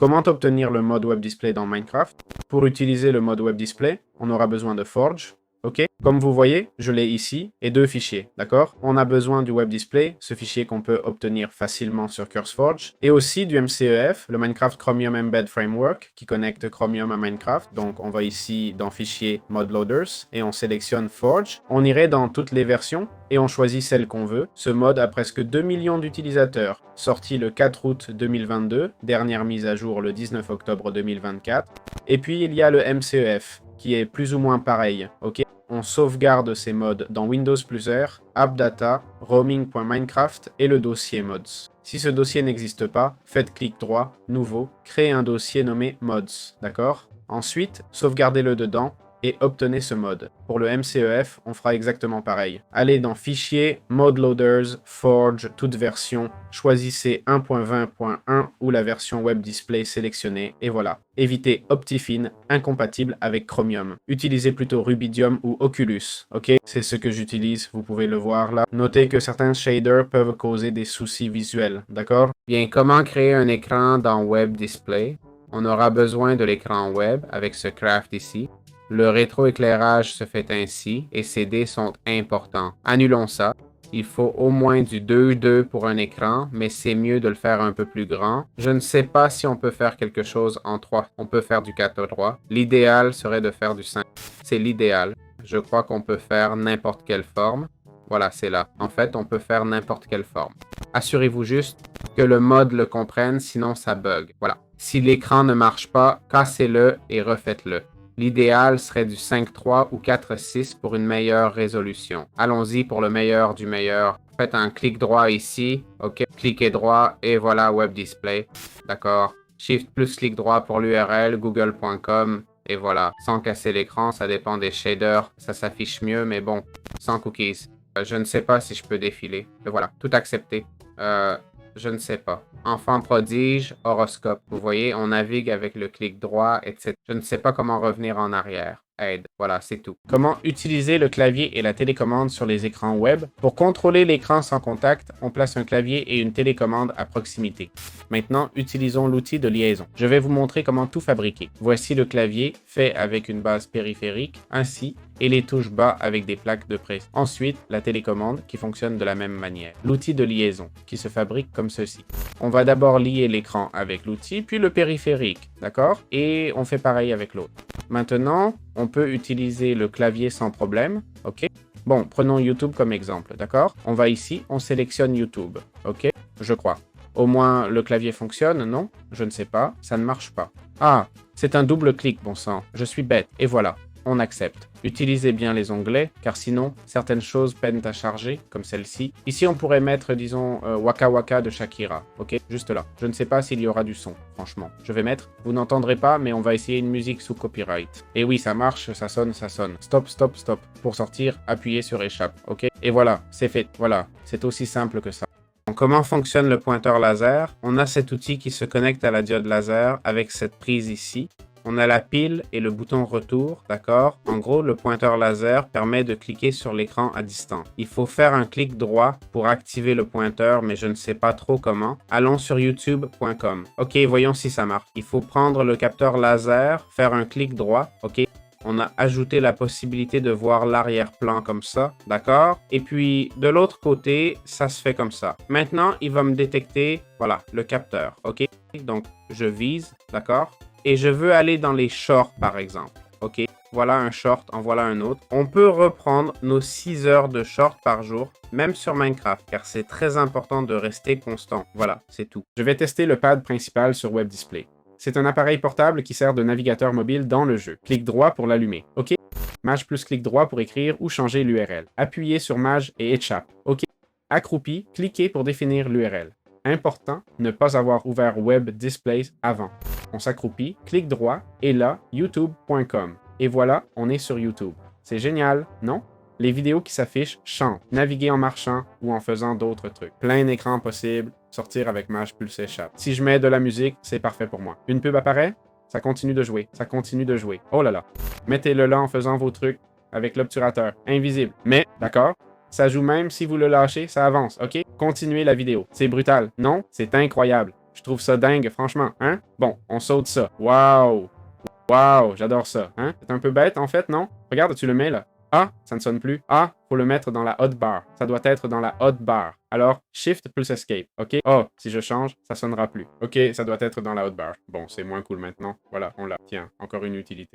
Comment obtenir le mode Web Display dans Minecraft? Pour utiliser le mode Web Display, on aura besoin de Forge. Ok, comme vous voyez, je l'ai ici, et deux fichiers, d'accord? On a besoin du Web Display, ce fichier qu'on peut obtenir facilement sur CurseForge, et aussi du MCEF, le Minecraft Chromium Embed Framework, qui connecte Chromium à Minecraft. Donc on va ici dans Fichier, Mod Loaders, et on sélectionne Forge. On irait dans toutes les versions, et on choisit celle qu'on veut. Ce mode a presque 2 millions d'utilisateurs, sorti le 4 août 2022, dernière mise à jour le 19 octobre 2024. Et puis il y a le MCEF, qui est plus ou moins pareil, ok? On sauvegarde ces mods dans Windows plus R, AppData, roaming.minecraft et le dossier mods. Si ce dossier n'existe pas, faites clic droit, nouveau, créez un dossier nommé mods, d'accord? Ensuite, sauvegardez-le dedans et obtenez ce mode. Pour le MCEF, on fera exactement pareil. Allez dans Fichier, Mod Loaders, Forge, toute version, choisissez 1.20.1 ou la version Web Display sélectionnée, et voilà. Évitez Optifine, incompatible avec Chromium. Utilisez plutôt Rubidium ou Oculus, ok? C'est ce que j'utilise, vous pouvez le voir là. Notez que certains shaders peuvent causer des soucis visuels, d'accord? Bien, comment créer un écran dans Web Display? On aura besoin de l'écran web avec ce craft ici. Le rétroéclairage se fait ainsi et ces dés sont importants. Annulons ça. Il faut au moins du 2,2 pour un écran, mais c'est mieux de le faire un peu plus grand. Je ne sais pas si on peut faire quelque chose en 3. On peut faire du 4:3. L'idéal serait de faire du 5. C'est l'idéal. Je crois qu'on peut faire n'importe quelle forme. Voilà, c'est là. En fait, on peut faire n'importe quelle forme. Assurez-vous juste que le mode le comprenne, sinon ça bug. Voilà. Si l'écran ne marche pas, cassez-le et refaites-le. L'idéal serait du 5.3 ou 4.6 pour une meilleure résolution. Allons-y pour le meilleur du meilleur. Faites un clic droit ici, ok, cliquez droit et voilà Web Display, d'accord. Shift plus clic droit pour l'URL, google.com et voilà. Sans casser l'écran, ça dépend des shaders, ça s'affiche mieux, mais bon, sans cookies. Je ne sais pas si je peux défiler. Et voilà, tout accepté. Je ne sais pas. Enfant prodige, horoscope. Vous voyez, on navigue avec le clic droit, etc. Je ne sais pas comment revenir en arrière. Aide. Voilà, c'est tout. Comment utiliser le clavier et la télécommande sur les écrans web? Pour contrôler l'écran sans contact, on place un clavier et une télécommande à proximité. Maintenant, utilisons l'outil de liaison. Je vais vous montrer comment tout fabriquer. Voici le clavier fait avec une base périphérique, ainsi, et les touches bas avec des plaques de pression. Ensuite, la télécommande qui fonctionne de la même manière. L'outil de liaison qui se fabrique comme ceci. On va d'abord lier l'écran avec l'outil, puis le périphérique, d'accord? Et on fait pareil avec l'autre. Maintenant, on peut utiliser le clavier sans problème, ok? Bon, prenons YouTube comme exemple, d'accord? On va ici, on sélectionne YouTube, ok? Je crois. Au moins, le clavier fonctionne, non? Je ne sais pas, ça ne marche pas. Ah, c'est un double clic, bon sang, je suis bête, et voilà. On accepte. Utilisez bien les onglets, car sinon, certaines choses peinent à charger, comme celle-ci. Ici, on pourrait mettre, disons, Waka Waka de Shakira, ok? Juste là. Je ne sais pas s'il y aura du son, franchement. Je vais mettre, vous n'entendrez pas, mais on va essayer une musique sous copyright. Et oui, ça marche, ça sonne, ça sonne. Stop, stop, stop. Pour sortir, appuyez sur échappe, ok? Et voilà, c'est fait. Voilà, c'est aussi simple que ça. Donc, comment fonctionne le pointeur laser? On a cet outil qui se connecte à la diode laser avec cette prise ici. On a la pile et le bouton retour, d'accord? En gros, le pointeur laser permet de cliquer sur l'écran à distance. Il faut faire un clic droit pour activer le pointeur, mais je ne sais pas trop comment. Allons sur youtube.com. Ok, voyons si ça marche. Il faut prendre le capteur laser, faire un clic droit, ok? On a ajouté la possibilité de voir l'arrière-plan comme ça, d'accord? Et puis, de l'autre côté, ça se fait comme ça. Maintenant, il va me détecter, voilà, le capteur, ok? Donc, je vise, d'accord? Et je veux aller dans les shorts, par exemple. Ok, voilà un short, en voilà un autre. On peut reprendre nos 6 heures de short par jour, même sur Minecraft, car c'est très important de rester constant. Voilà, c'est tout. Je vais tester le pad principal sur Web Display. C'est un appareil portable qui sert de navigateur mobile dans le jeu. Clic droit pour l'allumer. Ok, Maj plus clic droit pour écrire ou changer l'URL. Appuyez sur Maj et échappe. Ok, accroupi, cliquez pour définir l'URL. Important, ne pas avoir ouvert Web Displays avant. On s'accroupit, clic droit, et là, youtube.com. Et voilà, on est sur YouTube. C'est génial, non? Les vidéos qui s'affichent chantent, naviguer en marchant ou en faisant d'autres trucs. Plein d'écrans possibles, sortir avec Maj Pulse Échappe. Si je mets de la musique, c'est parfait pour moi. Une pub apparaît? Ça continue de jouer, ça continue de jouer. Oh là là. Mettez-le là en faisant vos trucs avec l'obturateur. Invisible. Mais, d'accord? Ça joue même si vous le lâchez, ça avance, ok? Continuez la vidéo. C'est brutal, non? C'est incroyable. Je trouve ça dingue, franchement, hein? Bon, on saute ça. Waouh! Waouh, j'adore ça, hein? C'est un peu bête, en fait, non? Regarde, tu le mets, là. Ah, ça ne sonne plus. Ah, faut le mettre dans la hotbar. Ça doit être dans la hotbar. Alors, Shift plus Escape, ok? Oh, si je change, ça sonnera plus. Ok, ça doit être dans la hotbar. Bon, c'est moins cool maintenant. Voilà, on l'a. Tiens, encore une utilité.